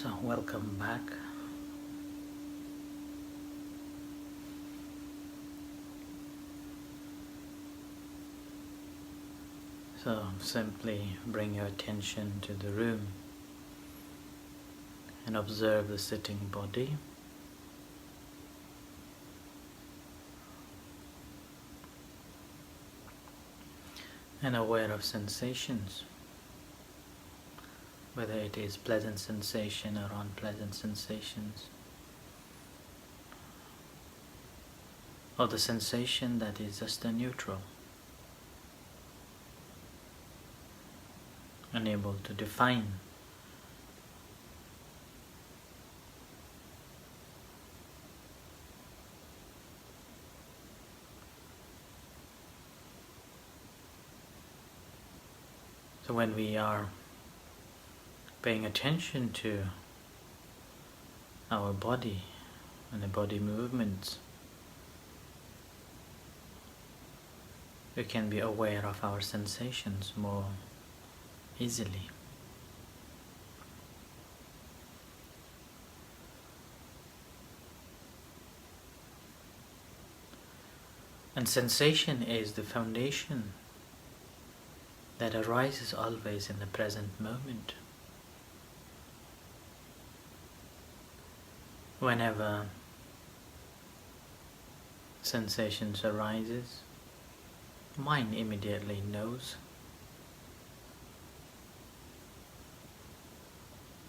So welcome back. So simply bring your attention to the room and observe the sitting body. And aware of sensations, whether it is pleasant sensation or unpleasant sensations, or the sensation that is just a neutral, unable to define. So when we are paying attention to our body and the body movements, we can be aware of our sensations more easily. And sensation is the foundation that arises always in the present moment. Whenever sensations arises, mind immediately knows.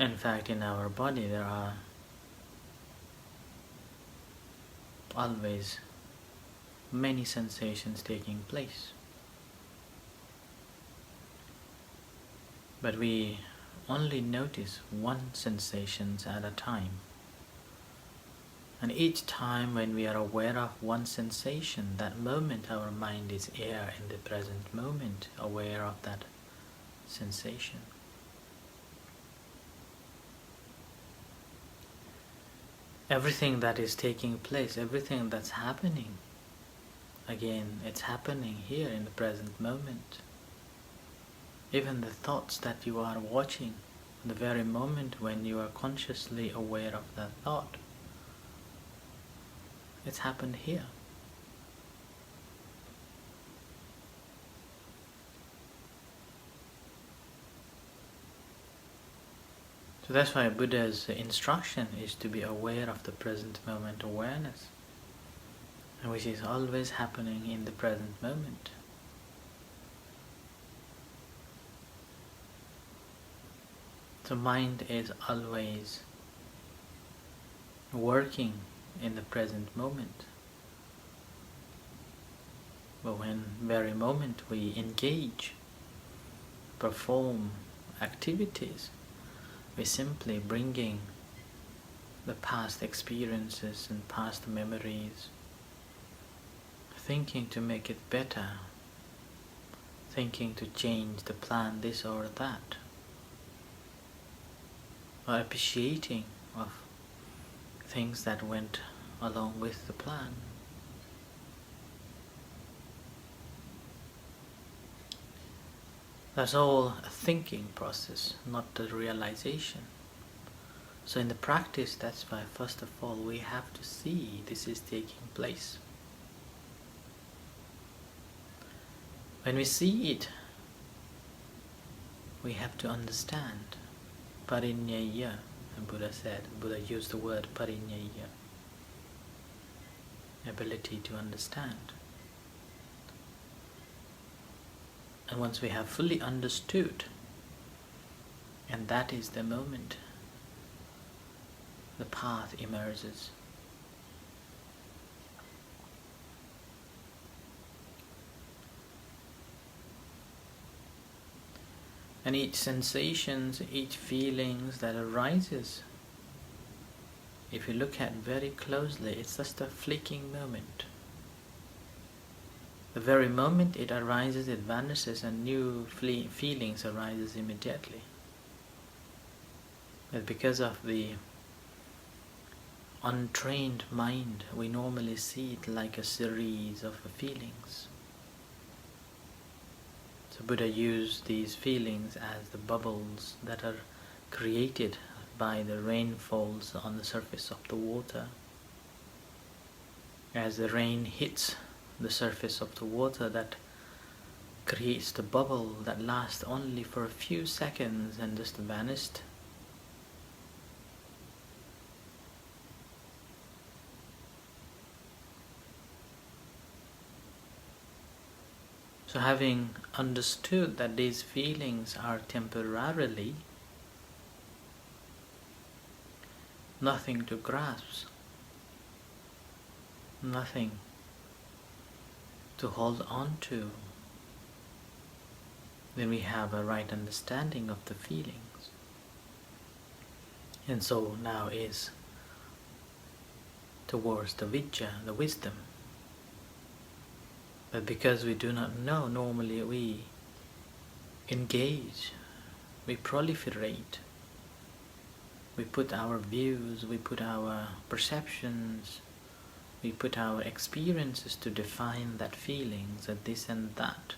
In fact, in our body there are always many sensations taking place. But we only notice one sensation at a time. And each time when we are aware of one sensation, that moment our mind is here in the present moment, aware of that sensation. Everything that is taking place, everything that's happening, again, it's happening here in the present moment. Even the thoughts that you are watching, the very moment when you are consciously aware of that thought, it's happened here. So that's why Buddha's instruction is to be aware of the present moment awareness, and which is always happening in the present moment. The mind is always working in the present moment. But when very moment we engage, perform activities, we simply bringing the past experiences and past memories, thinking to make it better, thinking to change the plan, this or that, or appreciating of things that went along with the plan. That's all a thinking process, not the realization. So in the practice, that's why first of all we have to see this is taking place. When we see it, we have to understand. Parinyaya, Buddha said. Buddha used the word parinyaya, ability to understand. And once we have fully understood, and that is the moment, the path emerges. And each sensations, each feelings that arises, if you look at very closely, it's just a fleeting moment. The very moment it arises, it vanishes and new feelings arises immediately. But because of the untrained mind, we normally see it like a series of feelings. So Buddha used these feelings as the bubbles that are created by the rain falls on the surface of the water. As the rain hits the surface of the water, that creates the bubble that lasts only for a few seconds and just vanished. So having understood that these feelings are temporarily, nothing to grasp, nothing to hold on to, then we have a right understanding of the feelings. And so now is towards the vidya, the wisdom. But because we do not know, normally we engage, we proliferate, we put our views, we put our perceptions, we put our experiences to define that feelings, that this and that.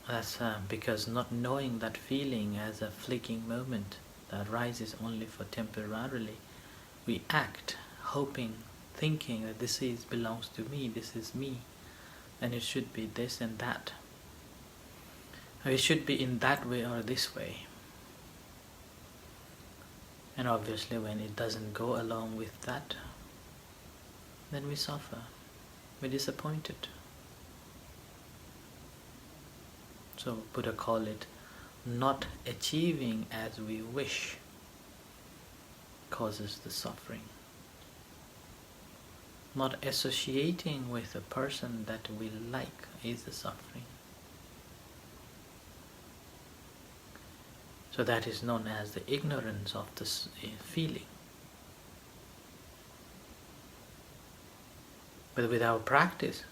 That's because not knowing that feeling as a fleeting moment that arises only for temporarily, we act hoping, thinking that this belongs to me, this is me, and it should be this and that. Or it should be in that way or this way. And obviously when it doesn't go along with that, then we suffer, we're disappointed. So Buddha called it not achieving as we wish causes the suffering. Not associating with a person that we like is the suffering. So that is known as the ignorance of this feeling. But with our practice,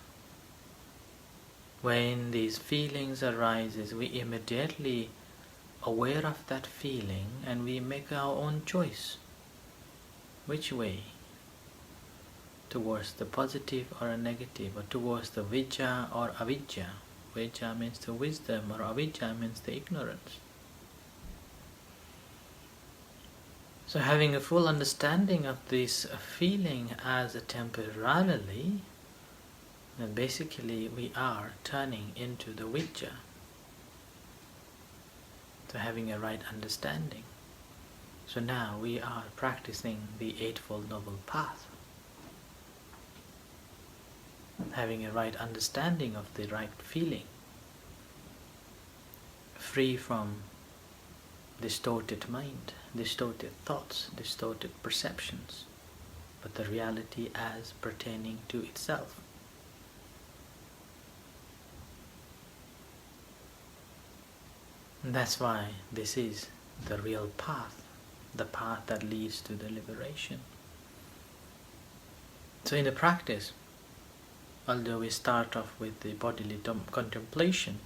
when these feelings arises, we immediately aware of that feeling and we make our own choice. Which way? Towards the positive or a negative, or towards the vidya or avidya. Vidya means the wisdom, or avidya means the ignorance. So having a full understanding of this feeling as a temporarily, then basically we are turning into the vidya. So having a right understanding. So now we are practicing the Eightfold Noble Path. Having a right understanding of the right feeling, free from distorted mind, distorted thoughts, distorted perceptions, but the reality as pertaining to itself. And that's why this is the real path, the path that leads to the liberation. So in the practice, although we start off with the bodily contemplation,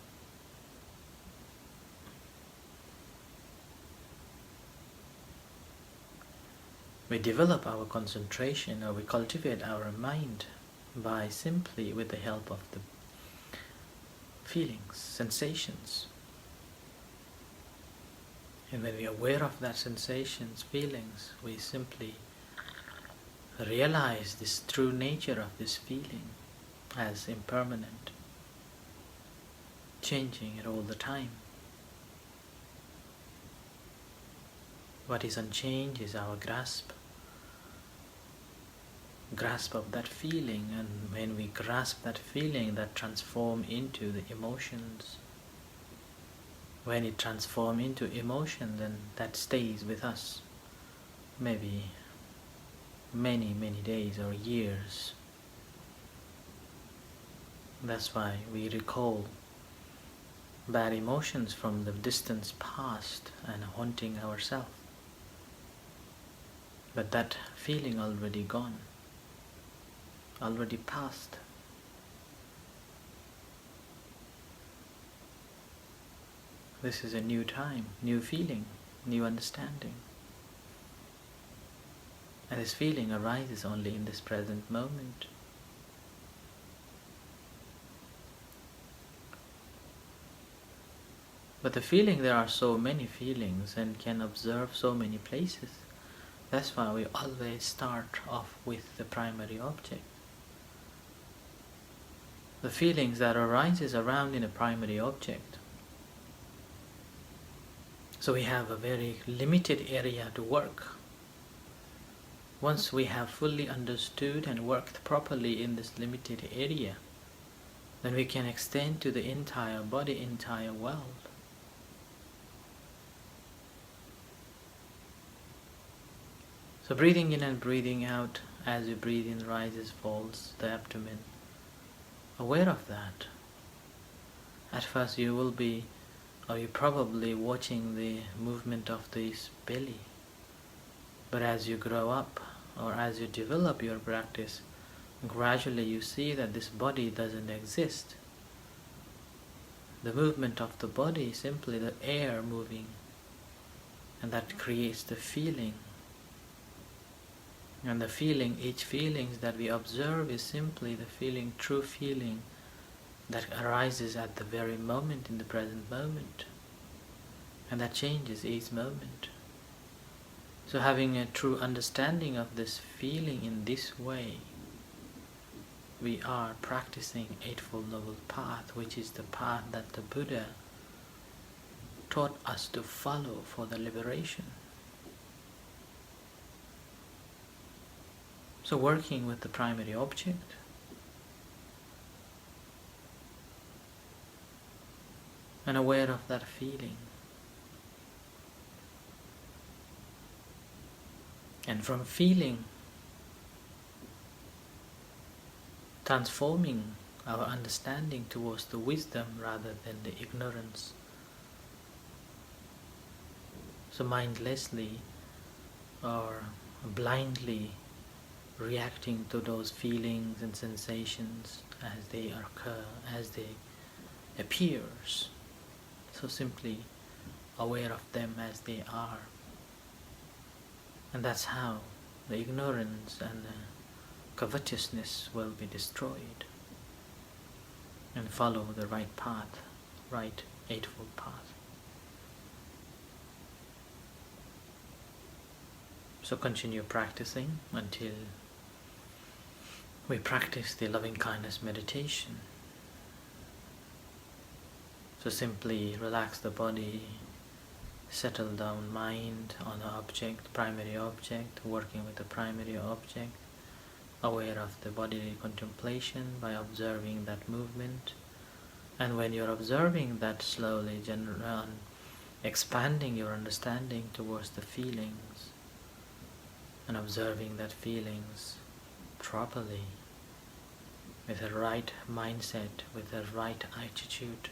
we develop our concentration, or we cultivate our mind by simply with the help of the feelings, sensations. And when we are aware of that sensations, feelings, we simply realize this true nature of this feeling as impermanent, changing it all the time. What is unchanged is our grasp of that feeling, and when we grasp that feeling, that transforms into the emotions. When it transforms into emotion, then that stays with us, maybe many, many days or years. That's why we recall bad emotions from the distant past and haunting ourselves. But that feeling already gone, already passed. This is a new time, new feeling, new understanding. And this feeling arises only in this present moment. But the feeling, there are so many feelings and can observe so many places. That's why we always start off with the primary object. The feelings that arises around in a primary object. So we have a very limited area to work. Once we have fully understood and worked properly in this limited area, then we can extend to the entire body, entire world. So breathing in and breathing out, as you breathe in, rises, falls, the abdomen. Aware of that. At first you will be, or you're probably watching the movement of this belly. But as you grow up, or as you develop your practice, gradually you see that this body doesn't exist. The movement of the body is simply the air moving, and that creates the feeling. And the feeling, each feeling that we observe is simply the feeling, true feeling that arises at the very moment, in the present moment. And that changes each moment. So having a true understanding of this feeling in this way, we are practicing Eightfold Noble Path, which is the path that the Buddha taught us to follow for the liberation. So working with the primary object, and aware of that feeling. And from feeling, transforming our understanding towards the wisdom rather than the ignorance. So mindlessly or blindly reacting to those feelings and sensations as they occur, as they appears. So simply aware of them as they are. And that's how the ignorance and the covetousness will be destroyed, and follow the right path, right Eightfold Path. So continue practicing until we practice the loving kindness meditation. So simply relax the body, settle down mind on the object, primary object, working with the primary object, aware of the bodily contemplation by observing that movement. And when you're observing that slowly, expanding your understanding towards the feelings, and observing that feelings properly, with a right mindset, with a right attitude,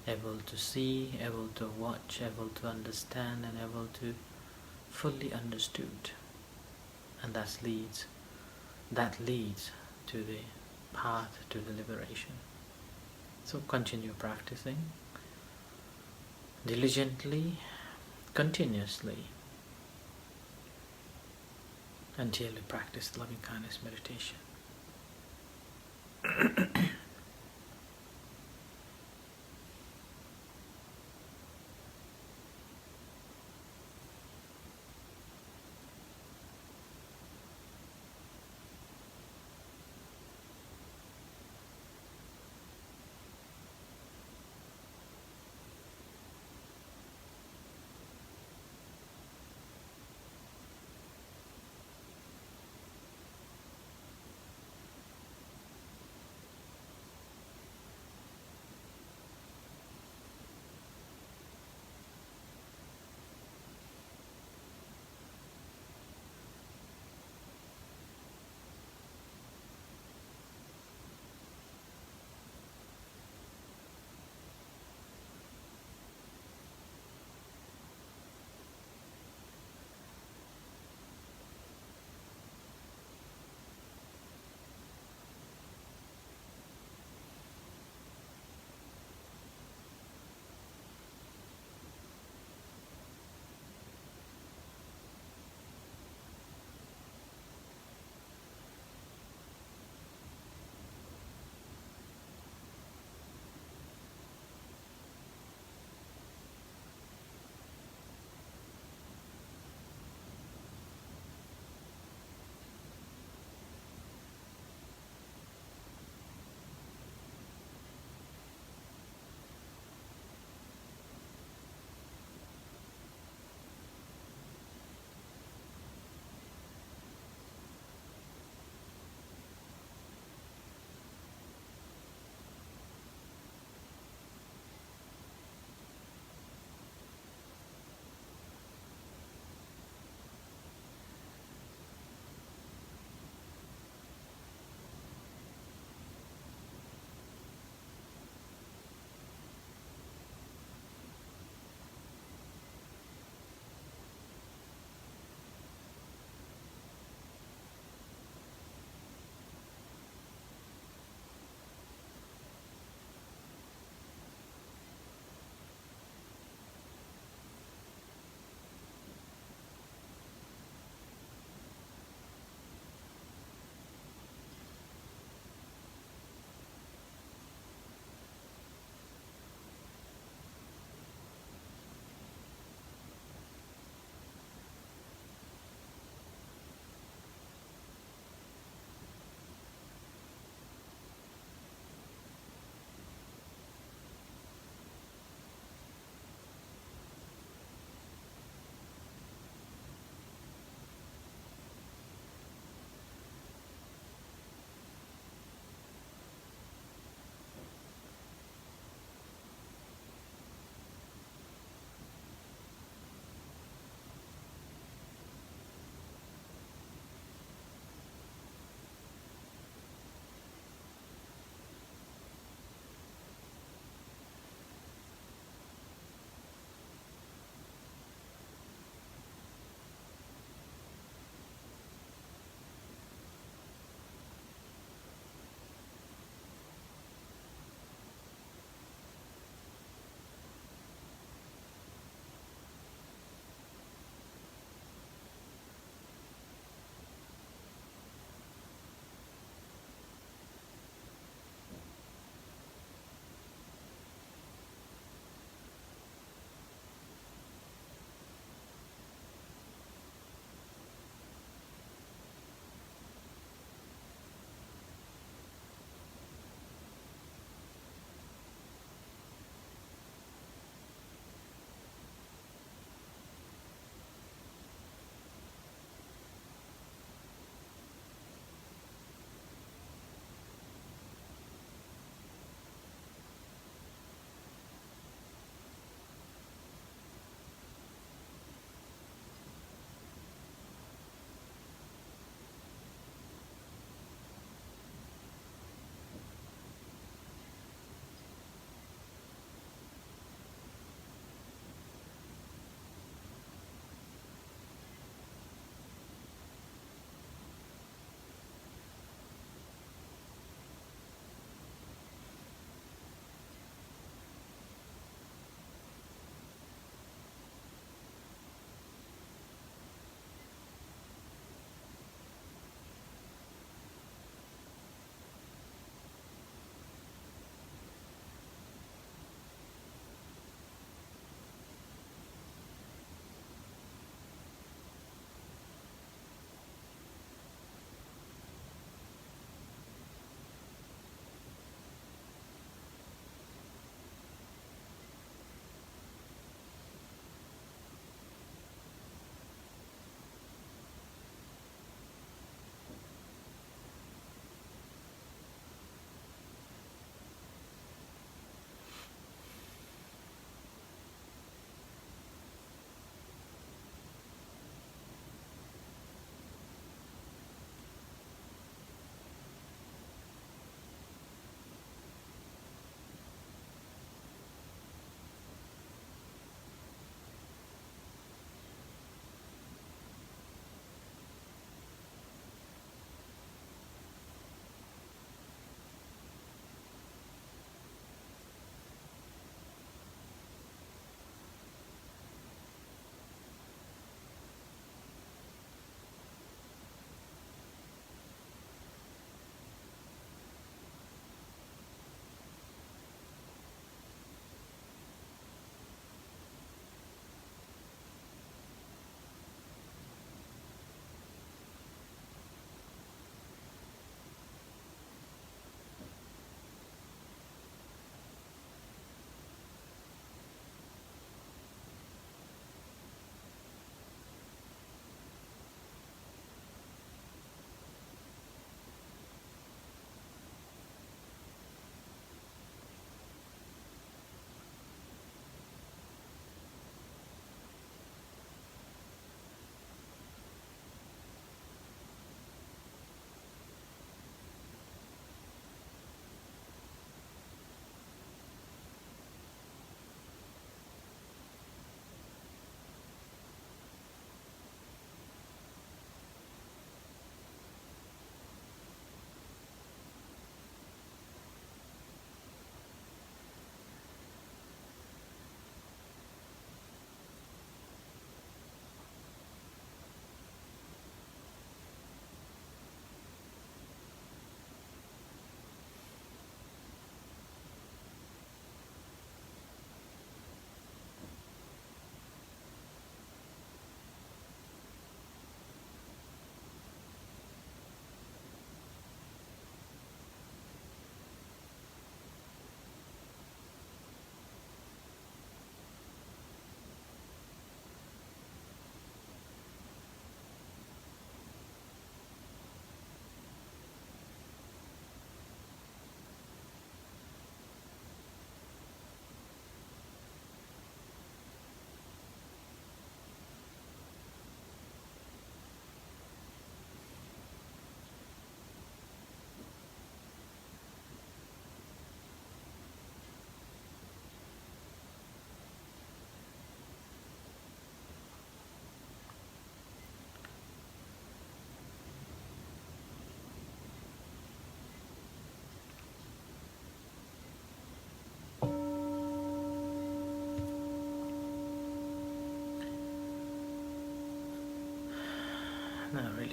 able to see, able to watch, able to understand, and able to fully understood. And that leads to the path to the liberation. So continue practicing diligently, continuously, until you practice loving kindness meditation.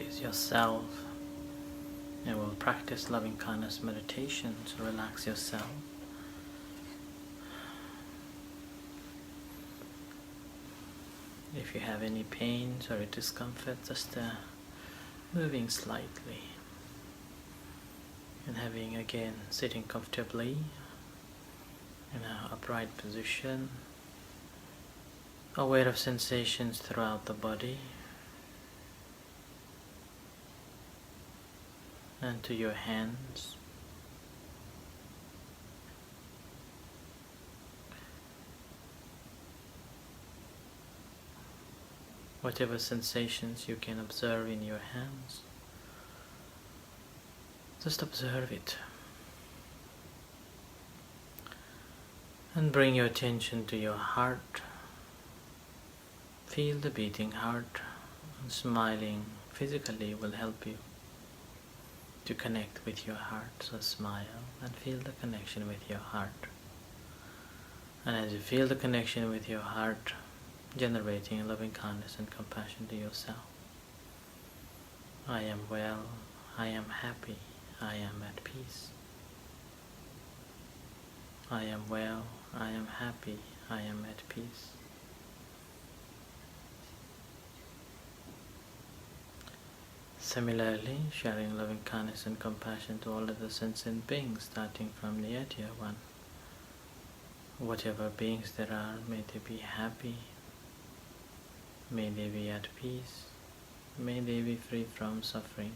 is yourself, and will practice loving kindness meditation to relax yourself. If you have any pains or discomfort, just moving slightly and having again sitting comfortably in an upright position, aware of sensations throughout the body and to your hands. Whatever sensations you can observe in your hands, just observe it. And bring your attention to your heart. Feel the beating heart, and smiling physically will help you to connect with your heart. So smile and feel the connection with your heart. And as you feel the connection with your heart, generating loving kindness and compassion to yourself. I am well, I am happy, I am at peace. I am well, I am happy, I am at peace. Similarly, sharing loving kindness and compassion to all of the sentient beings, starting from the Tier 1. Whatever beings there are, may they be happy, may they be at peace, may they be free from suffering.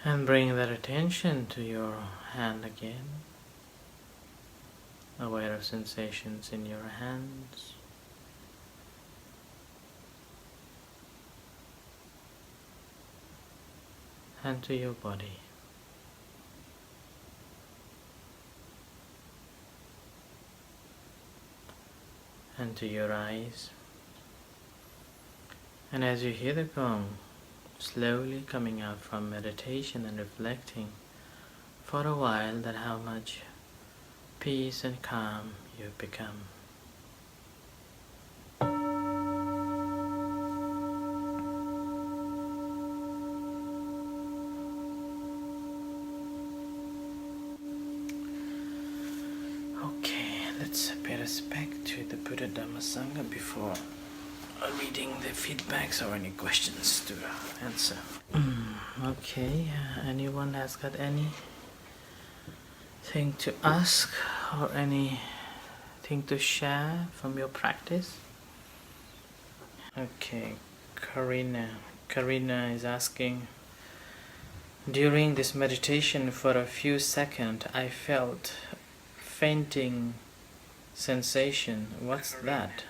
And bring that attention to your hand again, aware of sensations in your hands. And to your body. And to your eyes. And as you hear the gong slowly coming out from meditation and reflecting for a while, that how much peace and calm you've become. Okay, let's pay respect to the Buddha Dhamma Sangha before reading the feedbacks or any questions to answer. Okay, anyone has got anything to ask or anything to share from your practice? Okay, Karina is asking, during this meditation for a few seconds I felt fainting sensation. What's that?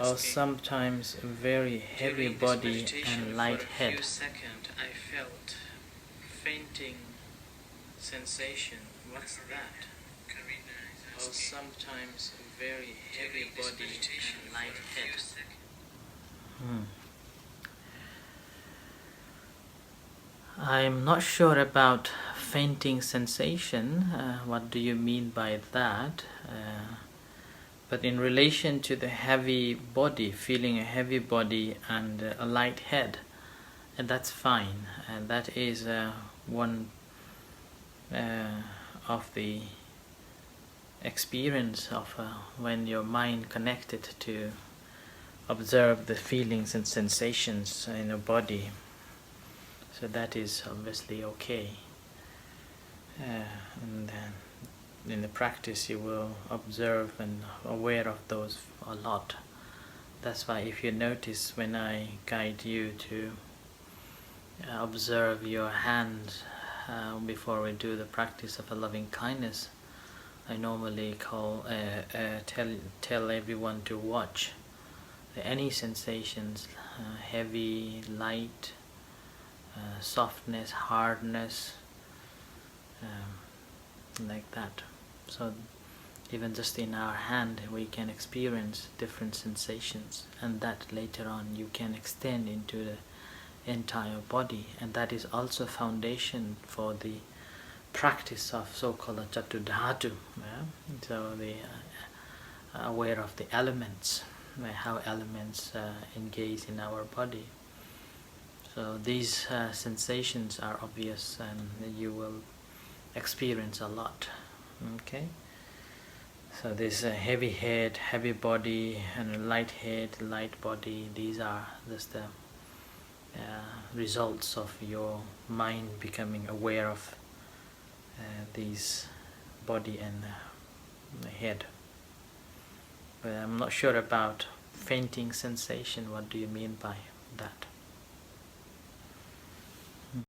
Or sometimes very heavy body and light head. I felt fainting sensation. What's that? Or sometimes very heavy body and light head. I'm not sure about fainting sensation. What do you mean by that? But in relation to the heavy body, feeling a heavy body and a light head, and that's fine. And that is one of the experience of when your mind connected to observe the feelings and sensations in your body. So that is obviously okay. And then in the practice you will observe and aware of those a lot. That's why if you notice when I guide you to observe your hands before we do the practice of a loving kindness, I normally tell everyone to watch any sensations, heavy, light, softness, hardness, like that. So even just in our hand we can experience different sensations, and that later on you can extend into the entire body, and that is also foundation for the practice of so-called Chaturdhatu. Yeah? So the aware of the elements, how elements engage in our body. So these sensations are obvious, and you will experience a lot. Okay. So this heavy head, heavy body, and light head, light body, these are just the results of your mind becoming aware of these body and head. But I'm not sure about fainting sensation. What do you mean by that?